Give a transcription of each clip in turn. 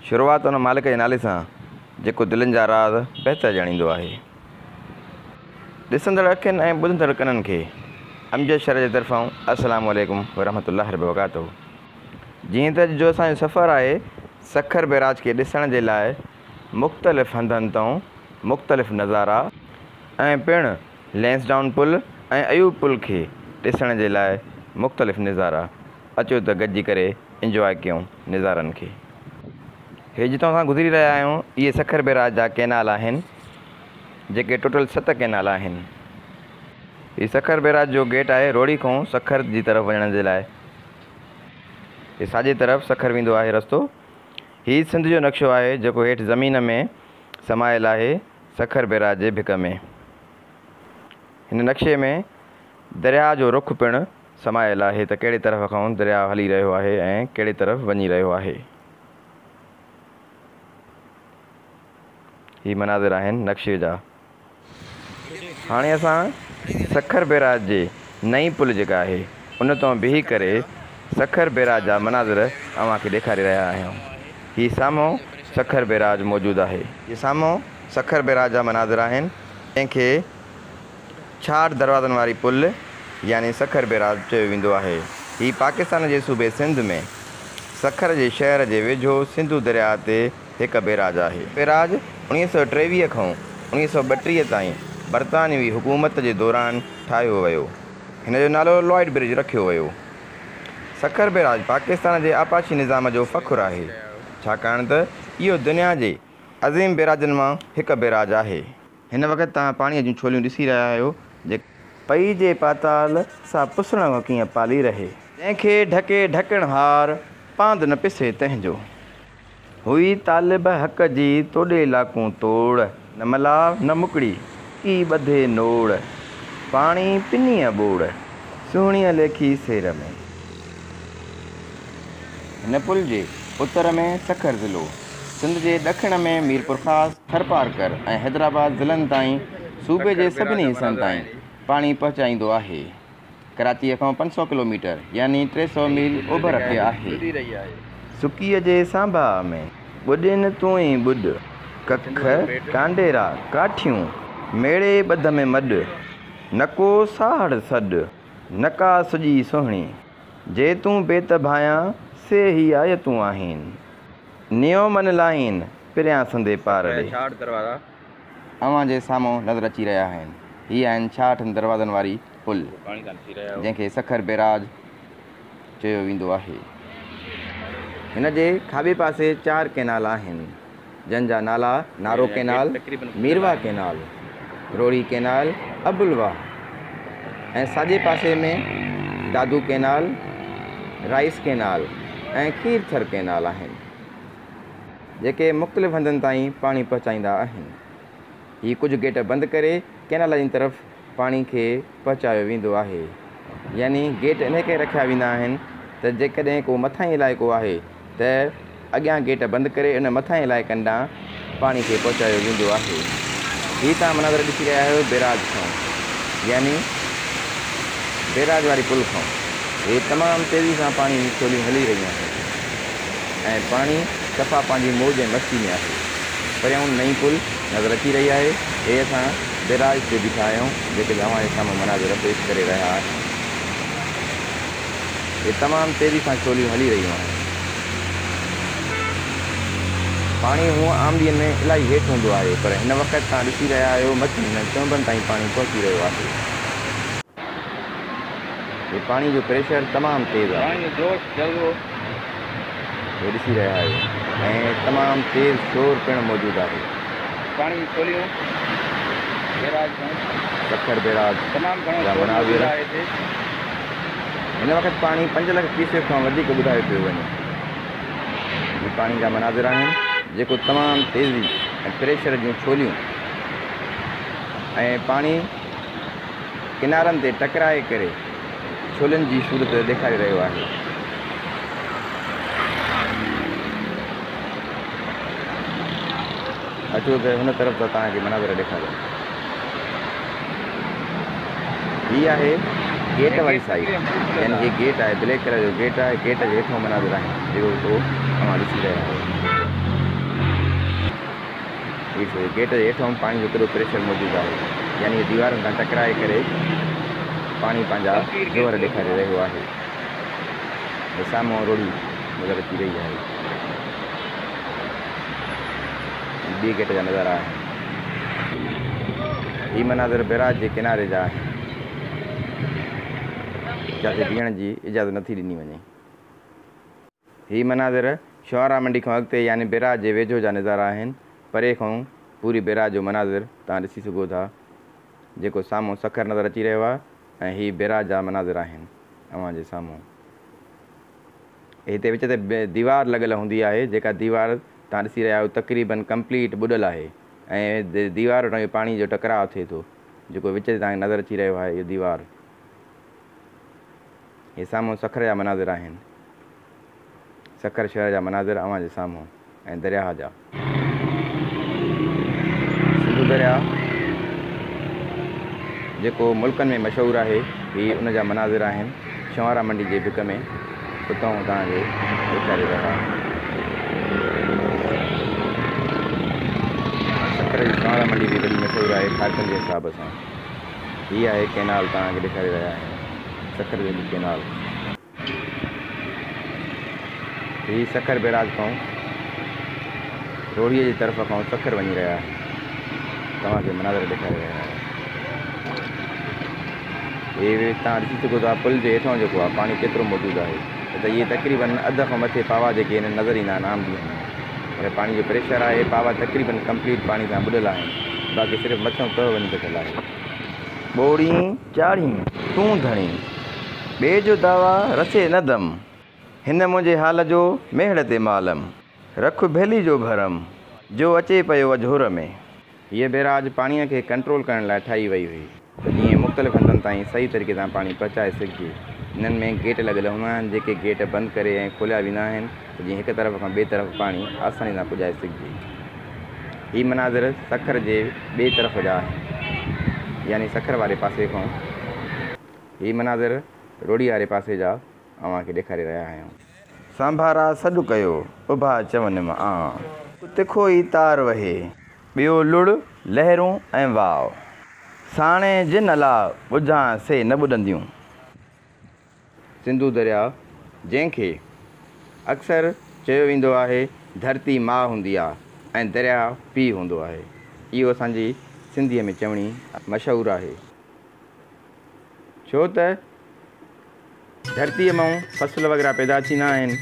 शुरूआत उन मालिक जे नाले सां जेको दिलनि जा राज़ बहितर ॼाणींदो आहे। ॾिसंदड़ अखियुनि ऐं ॿुधंदड़ कननि खे अमजद शर जे तरफ़ां अस्सलामु अलैकुम वरहमतुल्लाहि वबरकातुहू। जीअं त जो असांजो सफ़रु आहे सखर बैराज खे ॾिसण जे लाइ मुख़्तलिफ़ हंधनि तां मुख़्तलिफ़ नज़ारा ऐं पिणु लैंसडाउन पुल ऐं अयूब पुल खे ॾिसण जे लाइ मुख़्तलिफ़ नज़ारा। अचो त गॾिजी करे इंजॉय कयूं नज़ारनि खे। हे जितां असां गुज़री रहिया आहियूं इहे सखर बैराज जा कैनाल आहिनि, जेके टोटल 7 कैनाल आहिनि। हीउ सखर बैराज जो गेट आहे रोड़ी खां सखर जी तरफ़ वञण जे लाइ। हे साॼे तरफ़ सखर वेंदो आहे रस्तो। हीउ सिंध जो नक्शो आहे जेको हेठि ज़मीन में समायल आहे सखर बैराज जे भिक में। हिन नक्शे में दरिया जो रुख़ पिणु समायल आहे त कहिड़े तरफ़ खां दरिया हली रहियो आहे ऐं कहिड़े तरफ़ वञी रहियो आहे। ही मनाज़िर आहिनि नक्शे जा। हाणे असां सखर बैराज जे नई पुल जेका आहे उन तां बिही करे सखर बैराज जा मनाज़िर अव्हांखे ॾेखारे रहिया आहियूं। ही साम्हूं सखर बैराज मौजूदु आहे। ही साम्हूं सखर बैराज जा मनाज़िर आहिनि, जंहिंखे 66 दरवाज़नि वारी पुल यानी सखर बैराज चयो वेंदो आहे। ही पाकिस्तान जे सूबे सिंध में सखर जे शहर जे वेझो सिंधु दरिया ते हिकु बैराज आहे। बैराज 1923 खां 1932 ताईं बरतानवी हुकूमत जे दौरान ठाहियो वियो। हिन जो नालो लॉयड ब्रिज रखियो वियो। सखर बैराज पाकिस्तान जे आपाशी निज़ाम जो फ़ख़ुरु आहे, छाकाणि त इहो दुनिया जे अज़ीम बैराजनि मां हिकु बैराज आहे। हिन वक़्तु तव्हां पाणीअ जूं छोलियूं ॾिसी रहिया आहियो जे पई जे पाताल सां पुसण कीअं पाली रहे, जंहिंखे ढके ढकणहार पांद न पिसे तंहिंजो। हुई तालिब हक़ जी तोॾे लाकूं तोड़, न मलाह न मुकड़ी की ॿधे नोड़, पाणी पिनीअ ॿोड़ सुहिणीअ लेखी सेर में। हिन पुल जे उत्तर में सखर ज़िलो, सिंध जे ॾखिण में मीरपुर ख़ासि, थरपारकर ऐं हैदराबाद ज़िलनि ताईं सूबे जे सभिनी हिसनि ताईं पाणी पहुचाईंदो आहे। कराचीअ खां 500 किलोमीटर यानी 300 मील ओभर ते आहे। सुकीअ जे सांभा में ॿुॾिन तूं ई ॿुॾ, कख कांडेरा काठियूं मेड़े ॿध में मॾ, नको साहड़ सॾ नका सुॼी सुहिणी, जे तूं बेत भायां से ही आयतूं आहिनि, नियो मन लाइन पिरियां संदे पार ॾे। 66 दरवाज़ा अव्हां जे साम्हूं नज़र अची रहिया आहिनि। हीअ आहिनि 66 दरवाज़नि वारी पुल, जंहिंखे सखर बैराज चयो वेंदो आहे। हिन जे खाॿे पासे 4 कैनाल आहिनि, जंहिंजा नाला नारो कैनाल, मीरवा कैनाल, रोड़ी कैनाल, अबुलवाह ऐं साॼे पासे में दादू कैनाल, राइस कैनाल ऐं खीरथर कैनाल आहिनि, जेके मुख़्तलिफ़ हंधनि ताईं पाणी पहुचाईंदा आहिनि। हीअ कुझु गेट बंदि करे कैनाल जी तरफ़ पाणी खे पहुचायो वेंदो आहे। यानी गेट इन करे रखिया वेंदा आहिनि त जेकॾहिं को मथां इलाइक़ो आहे त अॻियां गेट बंदि करे इन मथां इलाइक़नि ॾांहुं पाणी खे पहुचायो वेंदो आहे। हीअ तव्हां मनाज़िर ॾिसी रहिया आहियो बैराज खां, यानी बैराज वारी पुल खां। हे तमामु तेज़ी सां पाणी जी छोलियूं हली रहियूं आहिनि ऐं पाणी सफ़ा पंहिंजी मौज ऐं मस्ती में आहे। परियां नई पुल नज़र अची रही आहे। हे असां बैराज ते बीठा आहियूं, जेके तव्हां जे साम्हूं मनाज़िर पेश करे रहिया आहियूं। हे तमामु तेज़ी सां छोलियूं हली रहियूं आहिनि। पाणी हूअं आम ॾींहंनि में इलाही हेठि हूंदो आहे, पर हिन वक़्तु तव्हां ॾिसी रहिया आहियो मथां चौंबनि ताईं पाणी पहुची रहियो आहे। हे पाणी जो प्रेशर तमामु तेज़ आहे, हे ॾिसी रहिया आहियो ऐं तमामु तेज़ शोर पिणु मौजूदु आहे। पाणी छोलियूं सखर बैराज जा मनाज़िर। हिन वक़्तु पाणी 5 लख क्यूसेक खां वधीक ॿुधायो पियो वञे। हीअ पाणी जा मनाज़िर आहिनि, जेको तमामु तेज़ी ऐं प्रेशर जूं छोलियूं ऐं पाणी किनारनि ते टकराए करे छोलियुनि जी सूरत ॾेखारे रहियो आहे। अचो त हुन तरफ़ त तव्हांखे मनाज़िर ॾेखारियो। हीअ आहे गेट वारी साइड, यानी हीअ गेट आहे, ब्लैक कलर जो गेट आहे। गेट जे हेठों मनाज़िर आहिनि, जेको तव्हां ॾिसी रहिया आहियो। गेट जे हेठां पाणी जो केॾो प्रेशर मौजूदु आहे, यानी दीवारुनि सां टकराए करे पाणी पंहिंजा ज़ोर ॾेखारे रहियो आहे। साम्हूं रोड़ी नज़र अची रही आहे। ॿिए गेट जा नज़ारा आहिनि। हीअ मनाज़र बैराज जे किनारे जा आहिनि, जिते बीहण जी इजाज़त नथी ॾिनी वञे। हीअ मनाज़र शुआरा मंडी खां अॻिते यानी बैराज जे वेझो जा नज़ारा आहिनि। परे खां पूरी बैराज जो मनाज़र तव्हां ॾिसी सघो था, जेको साम्हूं सखर नज़र अची रहियो आहे ऐं हीअ बैराज जा मनाज़र आहिनि अव्हां जे साम्हूं। हिते विच ते दीवार लॻल हूंदी आहे, जेका दीवार तव्हां ॾिसी रहिया आहियो तक़रीबन कंप्लीट ॿुॾल आहे ऐं दीवार वटां पाणी जो टकराव थिए थो, जेको विच ते तव्हांखे नज़र अची रहियो आहे। इहो दीवार, हे साम्हूं सखर जा मनाज़र आहिनि, सखर शहर जा मनाज़र अव्हां जे साम्हूं ऐं दरिया जा। सिंधु दरिया जेको मुल्कनि में मशहूरु आहे, हीअ उन जा मनाज़र आहिनि शुआरा मंडी जे भिक में। उतां तव्हांखे ॾेखारे रहिया आहिनि। सखर जी शुआरा मंडी बि वॾी मशहूरु आहे ख़ारकनि जे हिसाब सां। हीअ आहे कैनाल, तव्हांखे ॾेखारे रहिया आहिनि सखर जो कैनाल। हीअ सखर बैराज खां रोड़ीअ जी तरफ़ खां सखर वञी रहिया आहिनि, तव्हांखे मनाज़र ॾेखारे रहिया आहिनि। हीअ तव्हां ॾिसी सघो था पुल जे हेठां जेको आहे पाणी केतिरो मौजूदु आहे। त इहे तक़रीबन अध खां मथे पावा जेके आहिनि नज़र ईंदा आहिनि आम ॾींहं में, पर पाणी जो प्रेशर आहे, पावा तक़रीबन कंप्लीट पाणी सां ॿुॾल आहिनि, बाक़ी सिर्फ़ु मथां तह वञी बचियल आहे। ॿोड़ी चाढ़ी तूं धणी ॿिए जो दावा रसे न दम, हिन मुंहिंजे हाल जो मेहड़ ते मालम, रख भेली जो भरम जो अचे पियो अझोर में। हीअ बैराज पाणीअ खे कंट्रोल करण लाइ ठाही वई हुई, त जीअं मुख़्तलिफ़ हंधनि ताईं सही तरीक़े सां पाणी पहुचाए सघिजे। हिननि में गेट लॻल हूंदा आहिनि, जेके गेट बंदि करे ऐं खोलिया वेंदा आहिनि, त जीअं हिकु तरफ़ खां ॿिए तरफ़ पाणी आसानी सां पुॼाए सघिजे। हीअ मनाज़र सखर जे ॿिए तरफ़ जा आहिनि, यानी सखर वारे पासे खां। हीअ मनाज़र रोड़ी वारे पासे जा अव्हांखे ॾेखारे रहिया आहियूं। सांभारा सॾु कयो उभा चवनि मां तिखो ई तार वहे, ॿियो लुड़ लहरूं ऐं वाव, साणे जिन अला ॿुझां से न ॿुॾंदियूं। सिंधु दरिया, जंहिंखे अक्सर चयो वेंदो आहे धरती माउ हूंदी आहे ऐं दरिया पीउ हूंदो आहे, इहो असांजी सिंधीअ में चवणी मशहूरु आहे। छो त धरतीअ मां फसल वग़ैरह पैदा थींदा आहिनि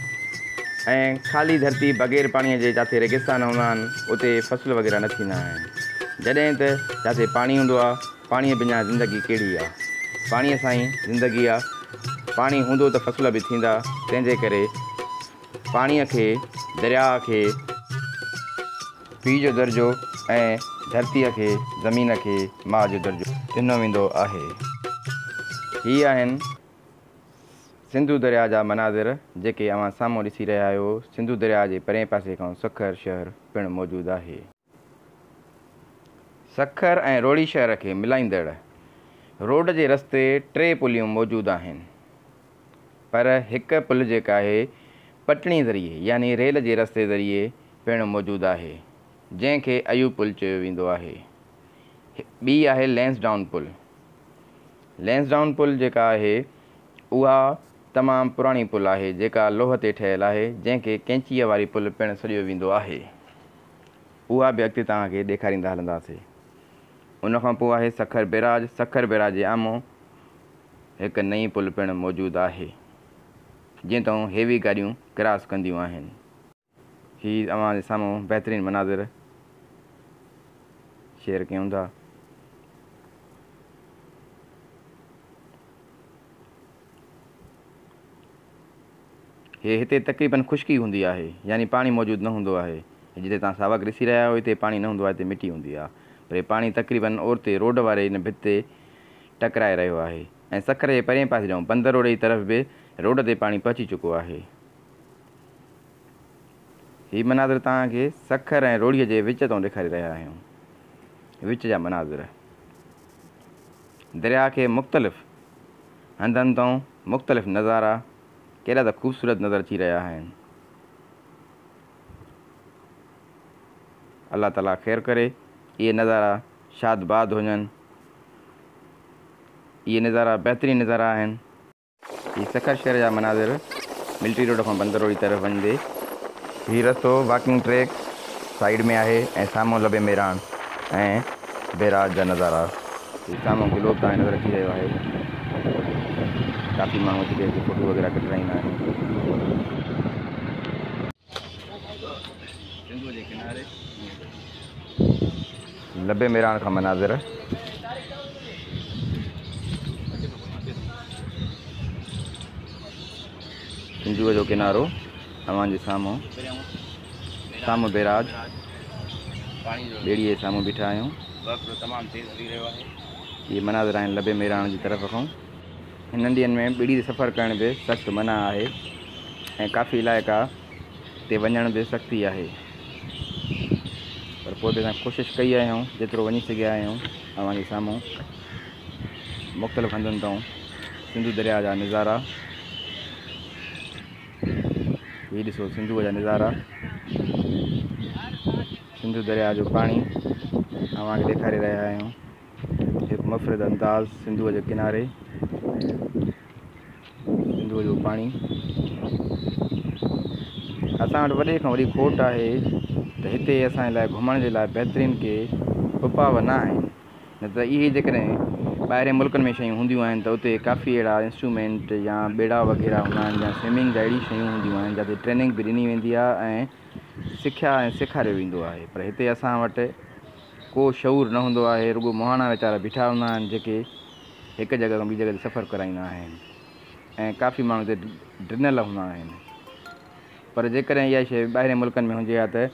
ऐं ख़ाली धरती बग़ैर पाणीअ जे जिते रेगिस्तान हूंदा आहिनि उते फसल वग़ैरह न थींदा आहिनि। जॾहिं त जिते पाणी हूंदो आहे, पाणीअ बिना ज़िंदगी कहिड़ी आहे, पाणीअ सां ई ज़िंदगी आहे। पाणी हूंदो त फसल बि थींदा, तंहिंजे करे पाणीअ खे, दरिया खे पीउ जो दर्जो ऐं धरतीअ खे, ज़मीन खे माउ जो दर्जो ॾिनो वेंदो आहे। हीअ आहिनि सिंधु दरिया जा मनाज़र, जेके अव्हां साम्हूं ॾिसी रहिया आहियो। सिंधु दरिया जे परे पासे खां सखर शहर पिणु मौजूदु आहे। सखर ऐं रोड़ी शहर खे मिलाईंदड़ रोड जे रस्ते 3 पुलियूं मौजूदु आहिनि, पर हिकु पुल जेका आहे पटड़ी ज़रिए यानी रेल जे रस्ते ज़रिए पिणु मौजूदु आहे, जंहिंखे अयूब पुल चयो वेंदो आहे। ॿी आहे लैंसडाउन पुल। लैंसडाउन पुल जेका आहे उहा तमामु पुराणी पुल आहे, जेका लोह ते ठहियलु आहे, जंहिंखे कैंचीअ वारी पुल पिणु सॾियो वेंदो आहे। उहा बि अॻिते तव्हांखे ॾेखारींदा हलंदासीं। उनखां पोइ आहे सखर बैराज। सखर बैराज जे आम्हूं हिकु नई पुल पिणु मौजूदु आहे, जीअं त हेवी गाॾियूं क्रॉस कंदियूं आहिनि। हीअ अव्हां जे साम्हूं बहितरीनु मनाज़र शेयर कयूं था। हिते तक़रीबन ख़ुश्की हूंदी आहे, यानी पाणी मौजूदु न हूंदो आहे। जिते तव्हां सावक ॾिसी रहिया आहियो हिते पाणी न हूंदो आहे, हिते मिटी हूंदी आहे, पर हे पाणी तक़रीबन ओर ते रोड वारे हिन भित ते टकराए रहियो आहे ऐं सखर जे परे पासे ॾांहुं बंदर रोड जी तरफ़ बि रोड ते पाणी पहुची चुको आहे। हीअ मनाज़र तव्हांखे सखर ऐं रोड़ीअ जे विच तां ॾेखारे रहिया आहियूं, विच जा मनाज़र। दरिया खे मुख़्तलिफ़ हंधनि तां मुख़्तलिफ़ नज़ारा केॾा त ख़ूबसूरत नज़र अची रहिया आहिनि। अल्लाह ताला ख़ैर करे। ये नज़ारा शादबाद हुजनि। ये नज़ारा बेहतरीन नज़ारा आहिनि। ये सखर शहर जा मनाज़िर मिलिट्री रोड खां बंदर रोड जी तरफ़ वञे। हीउ रस्तो वॉकिंग ट्रैक साइड में आहे ऐं साम्हूं लबे मैदान ऐं बैराज जा नज़ारा। हीउ साम्हूं गिलोब तव्हांखे नज़र अची रहियो आहे। काफ़ी माण्हू अची करे फ़ोटो वग़ैरह कढाईंदा आहिनि। सिंधु जे किनारे लबे मैदान खां मनाज़िर। सिंधुअ जो किनारो तव्हांजे साम्हूं, साम्हूं बैराज, ॿेड़ीअ जे साम्हूं बीठा आहियूं। वक़्तु तमामु तेज़ हली रहियो आहे। इहे मनाज़िर आहिनि लबे मैदान जी तरफ़ खां। हिन नंढियुनि में ॿेड़ी ते सफ़र करण बि सख़्तु मना आहे ऐं काफ़ी इलाइक़ा ते वञण बि सख़्ती आहे, पर पोइ बि असां कोशिशि कई आहियूं जेतिरो वञी सघिया आहियूं। तव्हांजे साम्हूं मुख़्तलिफ़ हंधनि तां सिंधु दरिया जा नज़ारा। हीउ ॾिसो सिंधुअ जा नज़ारा, सिंधु दरिया जो पाणी तव्हांखे ॾेखारे रहिया आहियूं। हिकु मुफ़रद अंदाज़ सिंधुअ जे किनारे, सिंधुअ जो पाणी। असां वटि वॾे खां वॾी खोट आहे त हिते असांजे लाइ घुमण जे लाइ बहितरीन के उपाव न आहिनि। न त इहे जेकॾहिं ॿाहिरि मुल्कनि में शयूं हूंदियूं आहिनि त उते काफ़ी अहिड़ा इंस्ट्रूमेंट या बेड़ा वग़ैरह हूंदा आहिनि या स्विमिंग जा अहिड़ी शयूं हूंदियूं आहिनि जिते ट्रेनिंग बि ॾिनी वेंदी आहे ऐं सिखिया ऐं सेखारियो वेंदो आहे। पर हिते असां वटि को शऊर न हूंदो आहे। रुॻो मुहाणा वीचारा बीठा हूंदा आहिनि जेके हिकु जॻह खां ॿी जॻह ते सफ़र कराईंदा आहिनि ऐं काफ़ी माण्हू हिते ॾिनल हूंदा आहिनि। पर जेकॾहिं इहा शइ ॿाहिरि मुल्कनि में हुजे हा त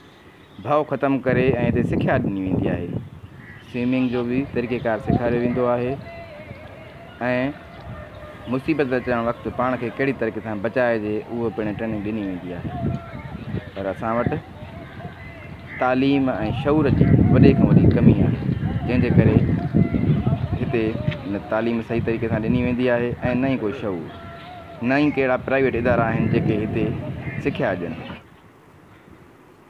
भउ ख़तमु करे ऐं हिते सिखिया ॾिनी वेंदी आहे। स्विमिंग जो बि तरीक़ेकार सेखारियो वेंदो आहे ऐं मुसीबत अचणु वक़्तु पाण खे कहिड़ी तरीक़े सां बचाइजे उहो पिणु ट्रेनिंग ॾिनी वेंदी आहे। पर असां वटि तालीम ऐं शऊर जी वॾे खां वॾी कमी आहे, जंहिंजे करे हिते न तालीम सही तरीक़े सां ॾिनी वेंदी आहे ऐं न ई को शऊर, न ई कहिड़ा प्राइवेट इदारा आहिनि जेके हिते सिखिया ॾियनि।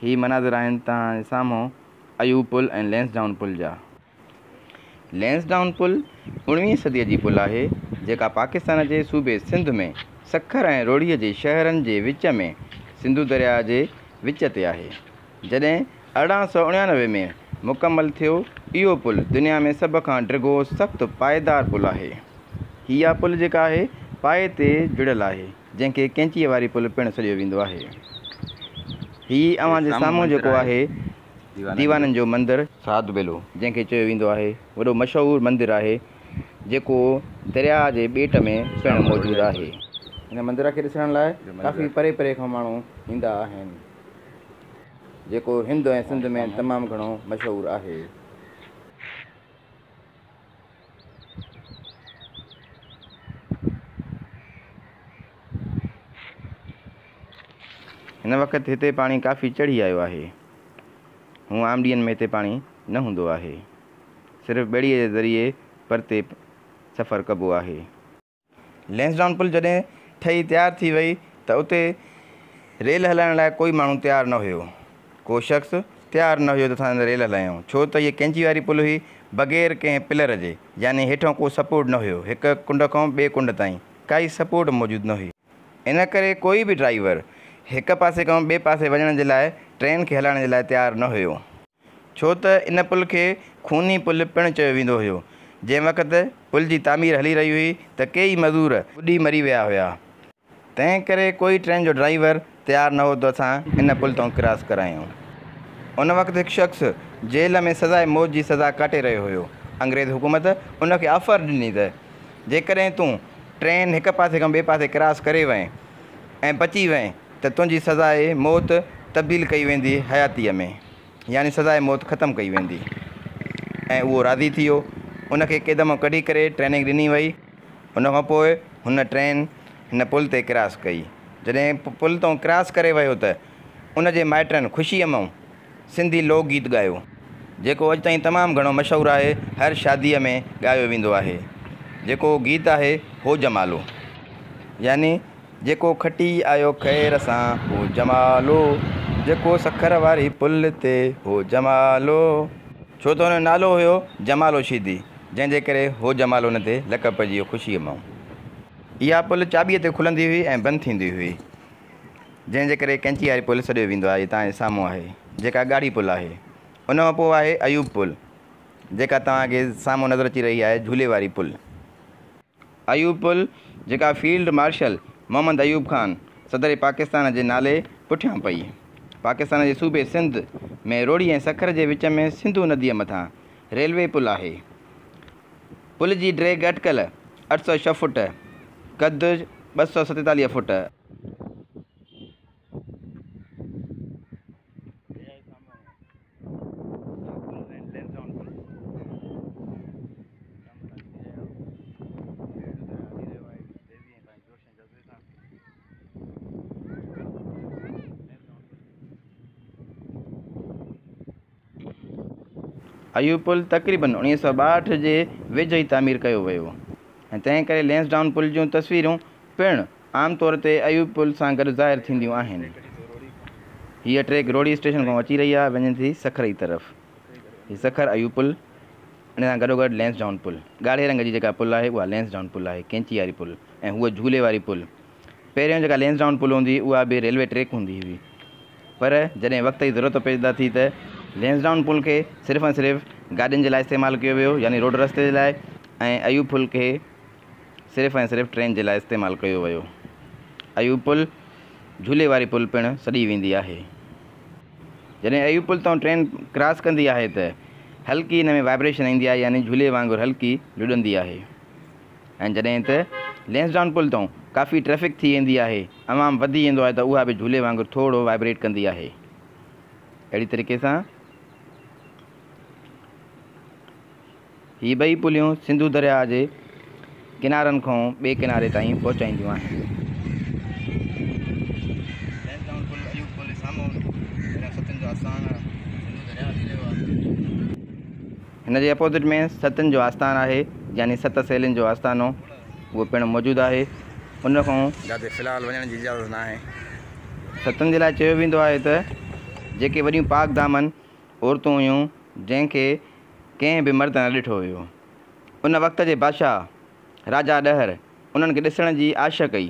हीअ मनाज़िर आहिनि तव्हांजे साम्हूं अयूब पुल ऐं लैंसडाउन पुल जा। लैंसडाउन पुल 19वीं सदीअ जी पुल आहे जेका पाकिस्तान जे सूबे सिंध में सखर ऐं रोड़ीअ जे शहरनि जे विच में सिंधु दरिया जे विच ते आहे। जॾहिं 1899 में मुकमल थियो, इहो पुल दुनिया में सभ खां डिघो सख़्तु पाएदार पुल आहे। हीअ पुल जेका आहे पाए ते जुड़ियल आहे, जंहिंखे कैंचीअ वारी पुल पिणु सॾियो वेंदो आहे। हीअ अव्हांजे साम्हूं जेको आहे दीवाननि जो मंदरु साध बेलो, जंहिंखे चयो वेंदो आहे, वॾो मशहूरु मंदरु आहे जेको दरिया जे ॿेट में पिणु मौजूदु आहे। हिन मंदर खे ॾिसण लाइ काफ़ी परे परे खां माण्हू ईंदा आहिनि, जेको हिंद ऐं सिंध में तमामु घणो मशहूरु आहे। हिन वक़्तु हिते पाणी काफ़ी चढ़ी आयो आहे। हूअं आम ॾींहंनि में हिते पाणी न हूंदो आहे, सिर्फ़ु ॿेड़ीअ जे ज़रिए परते सफ़र कबो आहे। लैंसडाउन पुल जॾहिं ठही तयारु थी वई त उते रेल हलाइण लाइ कोई माण्हू तयारु न हुयो, को शख़्स तयारु न हुयो त असां रेल हलायूं, छो त इहे कैंची वारी पुल हुई बग़ैर कंहिं पिलर जे, यानी हेठां को सपोर्ट न हुयो। हिकु कुंड खां ॿिए कुंड ताईं काई सपोर्ट मौजूदु न हुई। इन करे कोई बि ड्राइवर हिकु पासे खां ॿिए पासे वञण जे लाइ ट्रेन खे हलाइण जे लाइ तयारु न हुयो, छो त इन पुल खे खूनी पुल पिणु चयो वेंदो हुयो। जंहिं वक़्तु पुल जी तामीर हली रही हुई त कई मज़दूर ॿुॾी मरी विया हुया। तंहिं करे कोई ट्रेन जो ड्राइवर तयारु न हो त असां इन पुल तां क्रॉस करायूं। उन वक़्तु हिकु शख़्स जेल में सज़ाए मौत जी सज़ा काटे रहियो हुयो। अंग्रेज़ हुकूमत उनखे ऑफर ॾिनी त जेकॾहिं तूं ट्रेन हिकु पासे खां ॿिए पासे क्रॉस करे वएं ऐं बची वएं त तुंहिंजी सज़ाए मौत तब्दील कई वेंदी हयातीअ में, यानी सज़ाए मौत ख़तमु कई वेंदी। ऐं उहो राज़ी थी वियो। उनखे क़ैद मां कढी करे ट्रेनिंग ॾिनी वई। उनखां पोइ हुन ट्रेन हिन पुल ते क्रॉस कई। जॾहिं पुल तां क्रॉस करे वियो त उनजे माइटनि ख़ुशीअ मां सिंधी लोक गीत ॻायो, जेको अॼु ताईं तमामु घणो मशहूरु आहे, हर शादीअ में ॻायो वेंदो आहे। जेको गीत आहे हो जमालो, यानी जेको खटी आयो ख़ैर सां हो जमालो, जेको सखर वारी पुल ते हो जमालो, छो त हुन जो नालो हुयो जमालो शीदी, जंहिंजे करे हो जमालो हुन ते लक़ब पइजी वियो ख़ुशीअ मां। इहा पुल चाॿीअ ते खुलंदी हुई ऐं बंदि थींदी हुई, जंहिंजे करे कैंची वारी पुल सॾियो वेंदो आहे। तव्हांजे साम्हूं आहे जेका ॻाढ़ी पुल आहे। उन खां पोइ आहे अयूब पुल, जेका तव्हांखे साम्हूं नज़र अची रही आहे, झूले वारी पुल। अयूब पुल जेका फील्ड मार्शल मोहम्मद अयूब ख़ान सदर पाकिस्तान जे नाले पुठियां पई। पाकिस्तान जे सूबे सिंध में रोड़ी ऐं सखर जे विच में सिंधू नदीअ मथां रेलवे पुल आहे। पुल जी ड्रैग अटकल 806 फुट, क़द 247 फुट। अयूब पुल तक़रीबन 1962 जे वेझो ई तामीर कयो वियो ऐं तंहिं करे लैंसडाउन पुल जूं तस्वीरूं पिणु आमतौर ते अयूब पुल सां गॾु ज़ाहिर थींदियूं आहिनि। हीअ ट्रैक रोड़ी स्टेशन खां अची रही आहे, वञे थी सखर जी तरफ़। हीअ सखर अयूब पुल, इन सां गॾोगॾु लैंसडाउन पुल। ॻाढ़े रंग जी जेका पुल आहे उहा लैंसडाउन पुल आहे, कैंची वारी पुल, ऐं हूअ झूले वारी पुल। पहिरियों जेका लैंसडाउन पुल हूंदी उहा बि रेलवे ट्रैक हूंदी हुई, पर जॾहिं वक़्त जी ज़रूरत पैदा थी त लैंसडाउन पुल खे सिर्फ़ु ऐं सिर्फ़ु गाॾियुनि जे लाइ इस्तेमालु कयो वियो, यानी रोड रस्ते जे लाइ, ऐं अयूब पुल खे सिर्फ़ु ऐं सिर्फ़ु ट्रेन जे लाइ इस्तेमालु कयो वियो। अयूब पुल झूले वारी पुल पिणु सॾी वेंदी आहे। जॾहिं अयूब पुल तां ट्रेन क्रॉस कंदी आहे त हल्की हिन में वाइब्रेशन ईंदी आहे, यानी झूले वांगुरु हल्की लुॾंदी आहे। ऐं जॾहिं त लैंसडाउन पुल तां काफ़ी ट्रैफ़िक थी वेंदी आहे, अवाम वधी वेंदो आहे, त उहा बि झूले वांगुरु थोरो वाइब्रेट कंदी आहे। अहिड़ी तरीक़े सां हीअ ॿई पुलियूं सिंधू दरिया जे किनारनि खां ॿिए किनारे ताईं पहुचाईंदियूं आहिनि। हिन जे अपोज़िट में सतनि जो आस्थान आहे, यानी 7 सहेलियुनि जो आस्थानो, उहो पिणु मौजूदु आहे। उन खां जिते फ़िलहालु वञण जी इजाज़त न आहे। सतनि जे लाइ चयो वेंदो आहे त जेके वॾियूं पाक दामन औरतूं हुयूं, जंहिंखे कंहिं बि मर्द न ॾिठो हुयो, उन वक़्त जे बादशाह राजा ॾहर उन्हनि खे ॾिसण जी आश कई।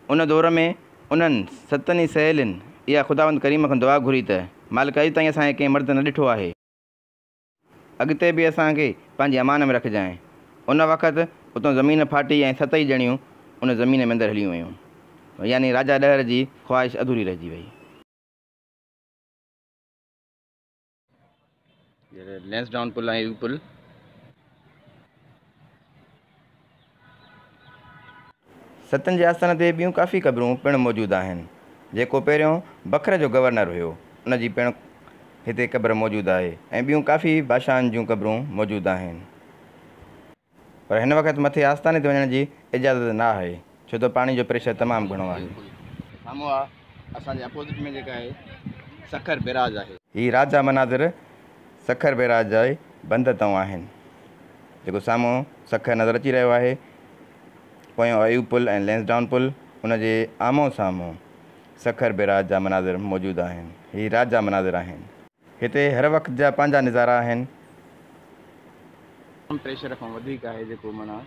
उन दौर में उन्हनि 7 सहेलियुनि इहा ख़ुदावंद करीम खां दुआ घुरी त मालिक अॼु ताईं असांखे कंहिं मर्द न ॾिठो आहे, अॻिते बि असांखे पंहिंजे अमान में रखिजांइ। उन वक़्तु उतां ज़मीन फाटी ऐं 7 ॼणियूं उन ज़मीन में अंदरि हली वयूं, यानी राजा ॾहर जी ख़्वाहिश अधूरी रहिजी वई। लैंसडाउन पुल ऐं अयूब पुल। सतनि जे आस्थान ते ॿियूं काफ़ी क़बरूं पिणु मौजूदु आहिनि। जेको पहिरियों बखर जो गवर्नर हुयो, उन जी पिणु हिते क़बर मौजूदु आहे, ऐं ॿियूं काफ़ी बादशाहनि जूं क़बरूं मौजूदु आहिनि। पर हिन वक़्तु मथे आस्थाने ते वञण जी इजाज़त न आहे, छो त पाणी जो प्रेशर तमामु घणो आहे। साम्हूं आहे असांजे अपोज़िट में जेका आहे सखर बैराज आहे। हीअ राजा मनाज़िर सखर बैराज जा बंद तां आहिनि। जेको साम्हूं सखर नज़र अची रहियो आहे, पोयों अयूब पुल ऐं लैंसडाउन पुल, उन जे आम्हूं साम्हूं सखर बैराज जा मनाज़िर मौजूदु आहिनि। हीअ राजा मनाज़िर आहिनि। हिते हर वक़्त जा पंहिंजा नज़ारा आहिनि। प्रेशर खां वधीक आहे, जेको माना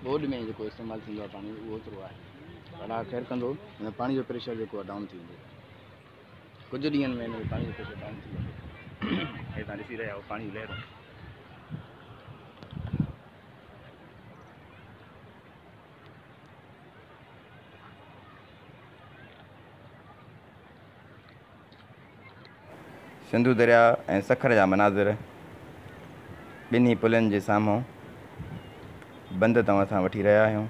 बोड में जेको इस्तेमालु थींदो आहे पाणी, उहो ओतिरो आहे। अला ख़ैर कंदो, हिन पाणी जो प्रेशर जेको आहे डाउन थी वेंदो। कुझु ॾींहंनि में हिन पाणी जो प्रेशर डाउन थी वेंदो। हे तव्हां ॾिसी रहिया आहियो पाणी लहरों। सिंधू दरिया ऐं सखर जा मनाज़िर ॿिन्ही पुलनि जे साम्हूं बंद तां असां वठी रहिया आहियूं।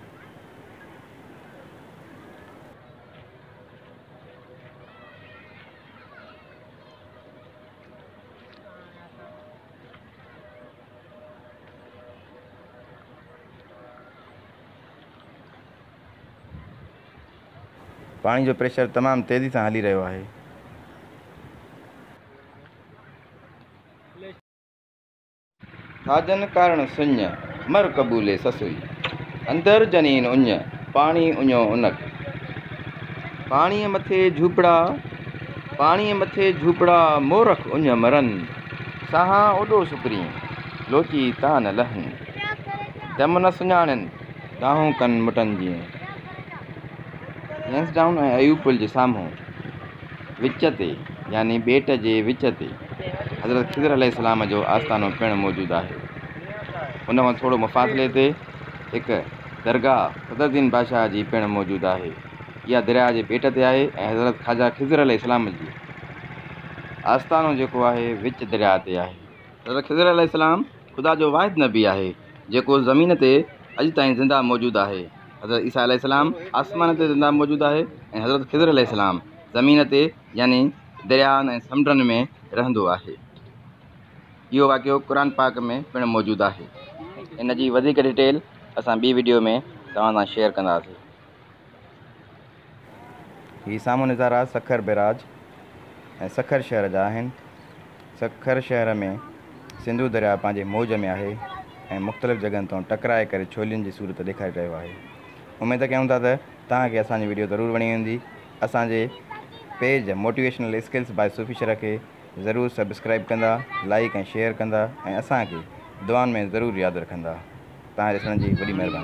पाणी जो प्रेशर तमामु तेज़ी सां हली रहियो आहे। थाजन कारण सुञ मर कबूले ससुई, अंदर जनीन उञ पाणी उञो उनक। पाणीअ मथे झूपड़ा मोरख उञ मरन साहा ओॾो सुकरी लोची ता न लहन दम न सुञाणनि दाहूं कनि मुटनि जीअं लैंसडाउन ऐं अयूब पुल जे साम्हूं विच ते यानी ॿेट जे विच ते हज़रत ख़िज़र अलैहिस्सलाम जो आस्थानो पिणु मौजूदु आहे। उन खां थोरो मुफ़ासिले ते हिकु दरगाह सदरुद्दीन बादशाह जी पिणु मौजूदु आहे। इहा दरिया जे ॿेट ते आहे ऐं हज़रत ख़्वाजा ख़िज़र अलैहिस्सलाम जी आस्थानो जेको आहे विच दरिया ते आहे। हज़रत ख़िज़र अलैहिस्सलाम ख़ुदा जो वाहिद नबी आहे जेको ज़मीन ते अॼु ताईं ज़िंदा मौजूदु आहे। हज़रत ईसा अलैहिस्सलाम आसमान ते ज़िंदा मौजूदु आहे ऐं हज़रत ख़िज़र अलैहिस्सलाम ज़मीन ते यानी दरियानि ऐं समुंडनि में रहंदो आहे। इहो वाक़ियो क़ुर पाक में पिणु मौजूदु आहे। इन जी वधीक डिटेल असां ॿी वीडियो में तव्हां सां शेयर कंदासीं। हीअ साम्हूं नज़ारा सखर बैराज ऐं सखर शहर जा आहिनि। सखर शहर में सिंधु दरिया पंहिंजे मौज में आहे ऐं मुख़्तलिफ़ जॻहियुनि तां टकराए करे छोलियुनि जी सूरत ॾेखारे रहियो आहे। उमेद कयूं था त तव्हांखे असांजी वीडियो ज़रूरु वणी हूंदी। असांजे पेज मोटिवेशनल स्किल्स बाय सूफ़ी शरह खे ज़रूरु सब्सक्राइब कंदा, लाइक ऐं शेयर कंदा ऐं असांखे दुआनि में ज़रूरु यादि रखंदा। तव्हां ॾिसण जी वॾी महिरबानी।